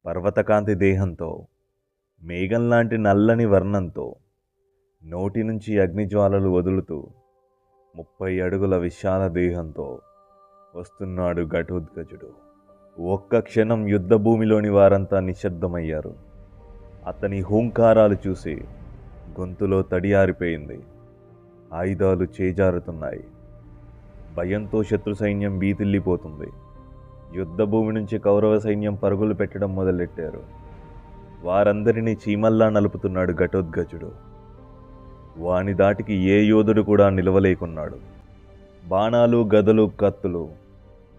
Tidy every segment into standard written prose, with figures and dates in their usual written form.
పర్వతకాంతి దేహంతో, మేఘంలాంటి నల్లని వర్ణంతో, నోటి నుంచి అగ్నిజ్వాలలు వదులుతూ 30 అడుగుల విశాల దేహంతో వస్తున్నాడు ఘటోత్కచుడు. ఒక్క క్షణం యుద్ధభూమిలోని వారంతా నిశ్శబ్దమయ్యారు. అతని హూంకారాలు చూసి గొంతులో తడి ఆరిపోయింది. ఆయుధాలు చేజారుతున్నాయి. భయంతో శత్రు సైన్యం బీతిల్లిపోతుంది. యుద్ధభూమి నుంచి కౌరవ సైన్యం పరుగులు పెట్టడం మొదలెట్టారు. వారందరినీ చీమల్లా నలుపుతున్నాడు ఘటోత్కచుడు. వాని దాటికి ఏ యోధుడు కూడా నిలవలేకున్నాడు. బాణాలు, గదలు, కత్తులు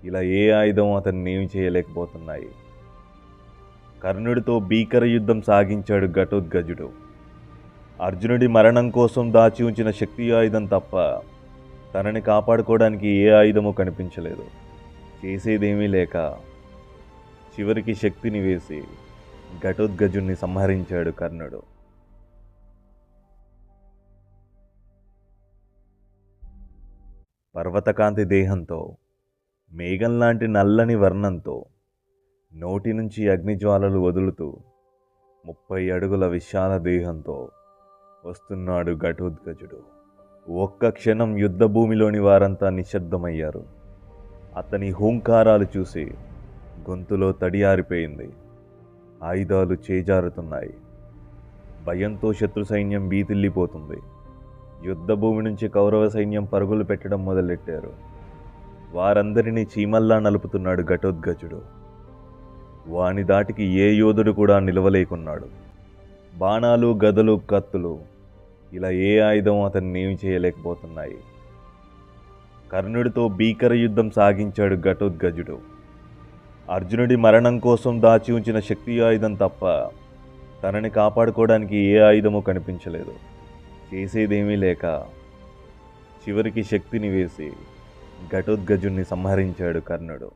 ఇలా ఏ ఆయుధం అతన్ని ఏమి చేయలేకపోతున్నాయి. కర్ణుడితో భీకర యుద్ధం సాగించాడు ఘటోత్కచుడు. అర్జునుడి మరణం కోసం దాచి ఉంచిన శక్తి ఆయుధం తప్ప తనని కాపాడుకోవడానికి ఏ ఆయుధము కనిపించలేదు. చేసేదేమీ లేక చివరికి శక్తిని వేసి ఘటోత్కచుడిని సంహరించాడు కర్ణుడు. పర్వతకాంతి దేహంతో, మేఘంలాంటి నల్లని వర్ణంతో, నోటి నుంచి అగ్నిజ్వాలలు వదులుతూ 30 అడుగుల విశాల దేహంతో వస్తున్నాడు ఘటోత్కచుడు. ఒక్క క్షణం యుద్ధభూమిలోని వారంతా నిశ్శబ్దమయ్యారు. అతని హూంకారాలు చూసి గొంతులో తడి ఆరిపోయింది. ఆయుధాలు చేజారుతున్నాయి. భయంతో శత్రు సైన్యం బీతిల్లిపోతుంది. యుద్ధభూమి నుంచి కౌరవ సైన్యం పరుగులు పెట్టడం మొదలెట్టారు. వారందరినీ చీమల్లా నలుపుతున్నాడు ఘటోత్కచుడు. వాని దాటికి ఏ యోధుడు కూడా నిలవలేకున్నాడు. బాణాలు, గదలు, కత్తులు ఇలా ఏ ఆయుధం అతన్ని ఏమి చేయలేకపోతున్నాయి. కర్ణుడితో భీకర యుద్ధం సాగించాడు ఘటోత్కచుడు. అర్జునుడి మరణం కోసం దాచి ఉంచిన శక్తి ఆయుధం తప్ప తనని కాపాడుకోవడానికి ఏ ఆయుధము కనిపించలేదు. చేసేదేమీ లేక చివరికి శక్తిని వేసి ఘటోత్కచుడిని సంహరించాడు కర్ణుడు.